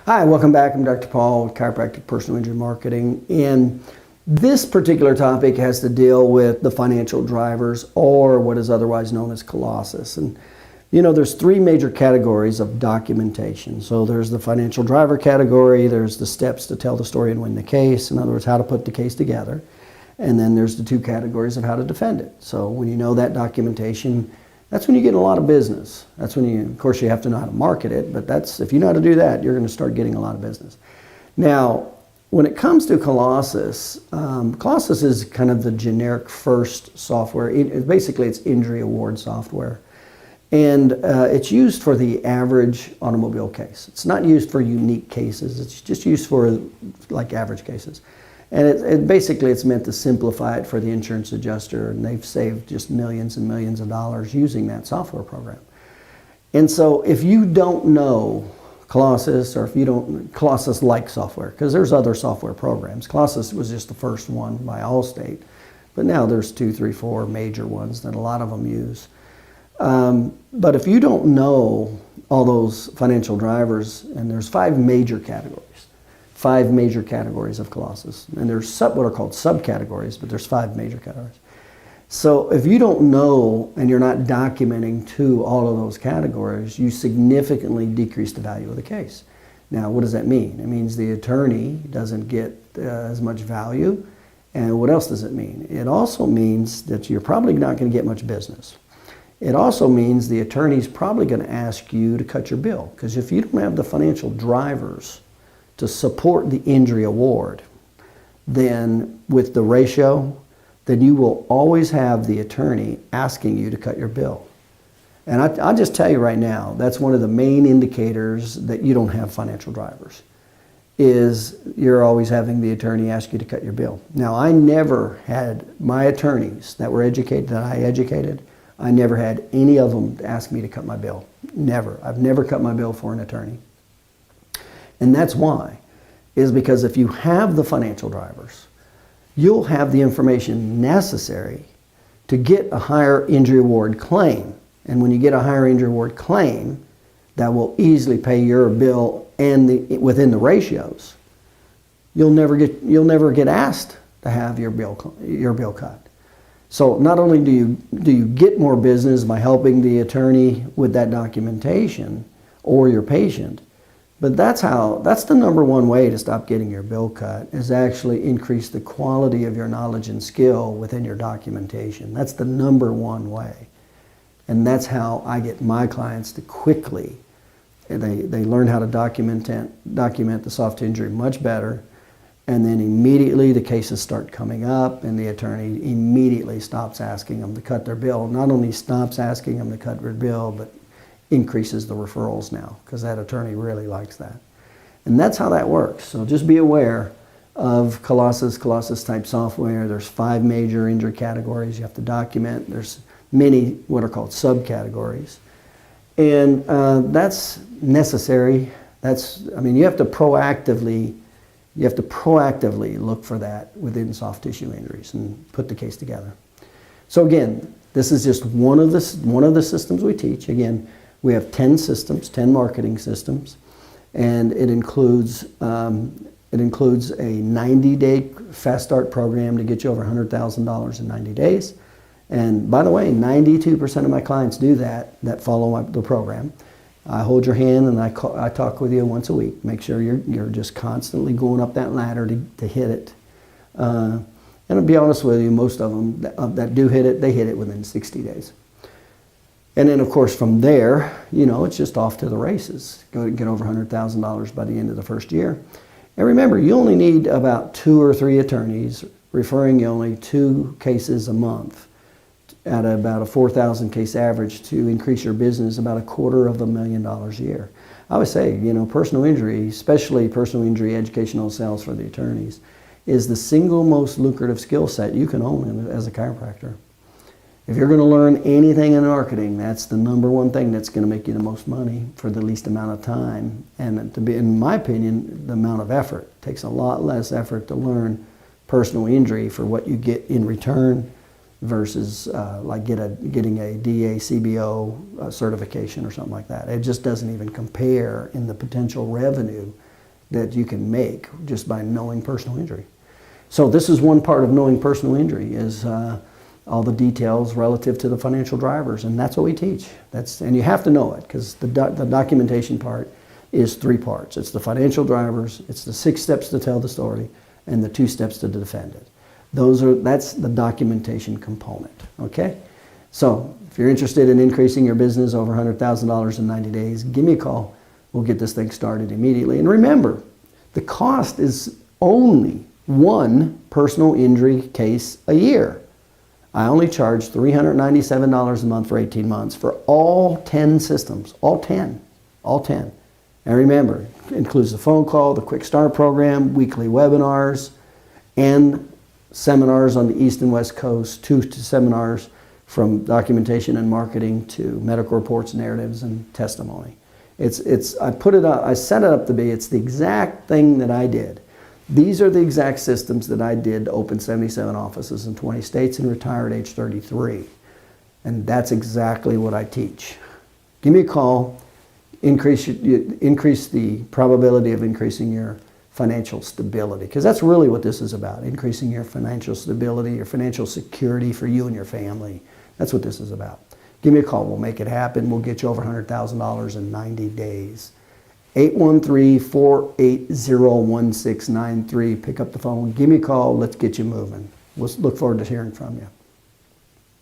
Hi, welcome back. I'm Dr. Paul with Chiropractic Personal Injury Marketing. And this particular topic has to deal with the financial drivers, or what is otherwise known as Colossus. And you know, there's three major categories of documentation. So there's the financial driver category, there's the steps to tell the story and win the case, in other words, how to put the case together. And then there's the two categories of how to defend it. So when you know that documentation, that's when you get a lot of business. That's when you, of course, you have to know how to market it, but that's, if you know how to do that, you're going to start getting a lot of business. Now, when it comes to Colossus, Colossus is kind of the generic first software. Basically, it's injury award software. And it's used for the average automobile case. It's not used for unique cases. It's just used for like average cases. And basically it's meant to simplify it for the insurance adjuster, and they've saved just millions and millions of dollars using that software program. And so if you don't know Colossus, or if you don't, Colossus-like software, because there's other software programs. Colossus was just the first one by Allstate, but now there's 2, 3, 4 major ones that a lot of them use. But if you don't know all those financial drivers, and there's 5 major categories. 5 major categories of Colossus. And there's what are called subcategories, but there's 5 major categories. So if you don't know and you're not documenting to all of those categories, you significantly decrease the value of the case. Now, what does that mean? It means the attorney doesn't get as much value. And what else does it mean? It also means that you're probably not going to get much business. It also means the attorney's probably going to ask you to cut your bill, because if you don't have the financial drivers to support the injury award, then with the ratio, then you will always have the attorney asking you to cut your bill. And I'll just tell you right now, that's one of the main indicators that you don't have financial drivers, is you're always having the attorney ask you to cut your bill. Now, I never had my attorneys that were educated, that I educated, I never had any of them ask me to cut my bill. Never. I've never cut my bill for an attorney. And that's why, is because if you have the financial drivers, you'll have the information necessary to get a higher injury award claim. And when you get a higher injury award claim, that will easily pay your bill and within the ratios, you'll never get asked to have your bill cut. So not only do you get more business by helping the attorney with that documentation or your patient, but that's the number one way to stop getting your bill cut, is actually increase the quality of your knowledge and skill within your documentation. That's the number one way. And that's how I get my clients to quickly, they learn how to document the soft injury much better, and then immediately the cases start coming up and the attorney immediately stops asking them to cut their bill. Not only stops asking them to cut their bill, but increases the referrals now, because that attorney really likes that. And that's how that works. So just be aware of Colossus type software. There's 5 major injury categories you have to document. There's many what are called subcategories. And that's necessary. You have to proactively look for that within soft tissue injuries and put the case together. So again, this is just one of the systems we teach. Again, we have 10 systems, 10 marketing systems, and it includes a 90-day fast start program to get you over $100,000 in 90 days. And by the way, 92% of my clients do that follow the program. I hold your hand and I talk with you once a week. Make sure you're just constantly going up that ladder to hit it. And to be honest with you, most of them that do hit it, they hit it within 60 days. And then, of course, from there, it's just off to the races. Get over $100,000 by the end of the first year. And remember, you only need about 2 or 3 attorneys referring you only 2 cases a month at about a 4,000 case average to increase your business about $250,000 a year. I would say, personal injury, especially personal injury educational sales for the attorneys, is the single most lucrative skill set you can own as a chiropractor. If you're going to learn anything in marketing, that's the number one thing that's going to make you the most money for the least amount of time. And to be, in my opinion, the amount of effort. It takes a lot less effort to learn personal injury for what you get in return versus like getting a DA CBO certification or something like that. It just doesn't even compare in the potential revenue that you can make just by knowing personal injury. So this is one part of knowing personal injury, is all the details relative to the financial drivers, and that's what we teach. And you have to know it, because the documentation part is 3 parts. It's the financial drivers, it's the 6 steps to tell the story, and the 2 steps to defend it. That's the documentation component, okay? So if you're interested in increasing your business over $100,000 in 90 days, give me a call. We'll get this thing started immediately. And remember, the cost is only 1 personal injury case a year. I only charge $397 a month for 18 months for all 10 systems, all 10. And remember, it includes the phone call, the Quick Start program, weekly webinars, and seminars on the East and West Coast, 2 seminars from documentation and marketing to medical reports, narratives, and testimony. I set it up to be, it's the exact thing that I did. These are the exact systems that I did to open 77 offices in 20 states and retire at age 33. And that's exactly what I teach. Give me a call. Increase the probability of increasing your financial stability, because that's really what this is about, increasing your financial stability, your financial security for you and your family. That's what this is about. Give me a call. We'll make it happen. We'll get you over $100,000 in 90 days. 813-480-1693. Pick up the phone. Give me a call. Let's get you moving. We'll look forward to hearing from you.